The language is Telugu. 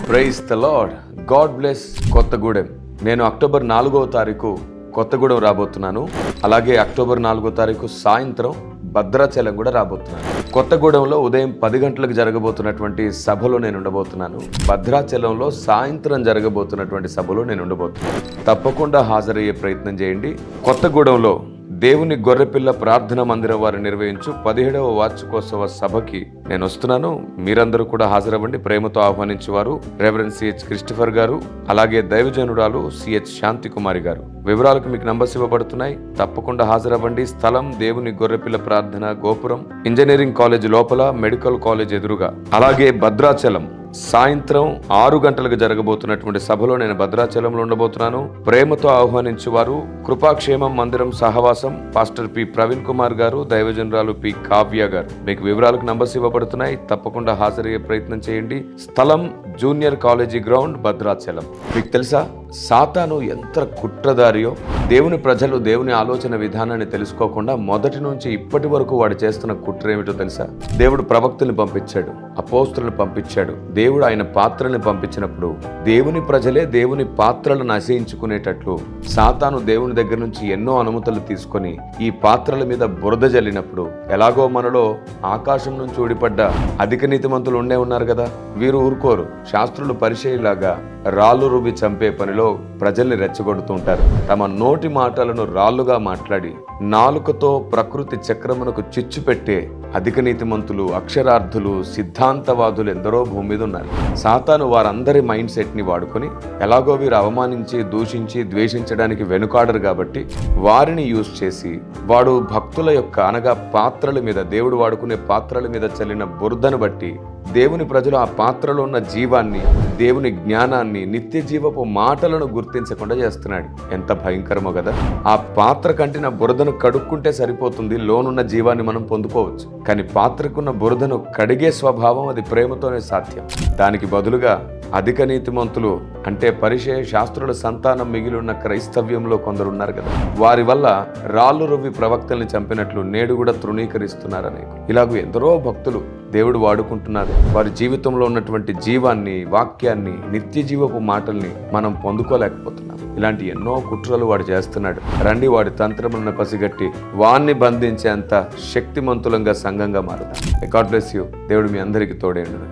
Praise the lord. God bless Kothagudem. నేను అక్టోబర్ 4వ తారీఖు కొత్తగూడెం రాబోతున్నాను. అలాగే అక్టోబర్ 4వ తారీఖు సాయంత్రం భద్రాచలం కూడా రాబోతున్నాను. కొత్తగూడెంలో ఉదయం 10 గంటలకు జరగబోతున్నటువంటి సభలో నేను ఉండబోతున్నాను. భద్రాచలంలో సాయంత్రం జరగబోతున్నటువంటి సభలో నేను ఉండబోతున్నాను. తప్పకుండా హాజరయ్యే ప్రయత్నం చేయండి. కొత్తగూడెంలో దేవుని గొర్రెపిల్ల ప్రార్థన మందిరం వారు నిర్వహించు 17వ వార్షికోత్సవ సభకి నేను వస్తున్నాను. మీరందరూ కూడా హాజరవ్వండి. ప్రేమతో ఆహ్వానించేవారు రెవరెండ్ సిహెచ్ క్రిస్టఫర్ గారు, అలాగే దైవజనురాలు సిహెచ్ శాంతి కుమారి గారు. వివరాలకు మీకు నంబర్స్ ఇవ్వబడుతున్నాయి. తప్పకుండా హాజరవ్వండి. స్థలం దేవుని గొర్రెపిల్ల ప్రార్థన గోపురం, ఇంజనీరింగ్ కాలేజ్ లోపల, మెడికల్ కాలేజ్ ఎదురుగా. అలాగే భద్రాచలం సాయంత్రం 6 గంటలకు జరగబోతున్నటువంటి సభలో నేను భద్రాచలంలో ఉండబోతున్నాను. ప్రేమతో ఆహ్వానించేవారు కృపాక్షేమం మందిరం సహవాసం, పాస్టర్ పి ప్రవీణ్ కుమార్ గారు, దైవజనురాలు పి కావ్య గారు. మీకు వివరాలకు నంబర్స్ ఇవ్వబడుతున్నాయి. తప్పకుండా హాజరయ్యే ప్రయత్నం చేయండి. స్థలం జూనియర్ కాలేజీ గ్రౌండ్, భద్రాచలం. మీకు తెలుసా సాతాను ఎంత కుట్రదారియో? దేవుని ప్రజలు దేవుని ఆలోచన విధానాన్ని తెలుసుకోకుండా మొదటి నుంచి ఇప్పటి వరకు వాడు చేస్తున్న కుట్ర ఏమిటో తెలుసా? దేవుడు ప్రవక్తల్ని పంపించాడు, అపోస్తులను పంపించాడు. దేవుడు ఆయన పాత్రల్ని పంపించినప్పుడు దేవుని ప్రజలే దేవుని పాత్రలను నశించుకునేటట్లు సాతాను దేవుని దగ్గర నుంచి ఎన్నో అనుమతులు తీసుకొని ఈ పాత్రల మీద బురద జల్లినప్పుడు, ఎలాగో మనలో ఆకాశం నుంచి ఊడిపడ్డ అధిక నీతిమంతులు ఉండే ఉన్నారు కదా, వీరు ఊరుకోరు. శాస్త్రులు పరిచయలాగా రాళ్ళు రుబి చంపే పనిలో ప్రజల్ని రెచ్చగొడుతూ ఉంటారు. తమ నోటి మాటలను రాళ్లుగా మాట్లాడి నాలుకతో ప్రకృతి చక్రమునకు చిచ్చు పెట్టే అధిక నీతిమంతులు, అక్షరార్థులు, సిద్ధాంతవాదులు ఎందరో భూమి మీద ఉన్నారు. సాతాను వారందరి మైండ్ సెట్ ని వాడుకొని ఎలాగో వీరు అవమానించి, దూషించి, ద్వేషించడానికి వెనుకాడరు కాబట్టి వారిని యూజ్ చేసి వాడు భక్తుల యొక్క అనగా పాత్రల మీద, దేవుడు వాడుకునే పాత్రల మీద చల్లిన బురదను బట్టి దేవుని ప్రజలు ఆ పాత్రలో ఉన్న జీవాన్ని, దేవుని జ్ఞానాన్ని, నిత్య జీవపు మాటలను గుర్తించకుండా చేస్తున్నాడు. ఎంత భయంకరమో కదా! ఆ పాత్ర కంటిన బురదను కడుక్కుంటే సరిపోతుంది, లోనున్న జీవాన్ని మనం పొందుకోవచ్చు. కానీ పాత్రకున్న బురదను కడిగే స్వభావం అది ప్రేమతోనే సాధ్యం. దానికి బదులుగా అధిక నీతిమంతులు అంటే పరిచయ శాస్త్రుల సంతానం మిగిలి ఉన్న క్రైస్తవ్యంలో కొందరు ఉన్నారు కదా, వారి వల్ల రాళ్ళు రువ్వి ప్రవక్తల్ని చంపినట్లు నేడు కూడా తృణీకరిస్తున్నారు అనేక. ఇలాగూ ఎందరో భక్తులు దేవుడు వాడుకుంటున్నారు. వారి జీవితంలో ఉన్నటువంటి జీవాన్ని, వాక్యాన్ని, నిత్య జీవపు మాటల్ని మనం పొందుకోలేకపోతున్నాం. ఇలాంటి ఎన్నో కుట్రలు వాడు చేస్తున్నాడు. రండి వాడి తంత్రములను పసిగట్టి వాణ్ణి బంధించేంత శక్తిమంతులంగా సంఘంగా మారుతాం. God bless you. దేవుడు మీ అందరికీ తోడేండును.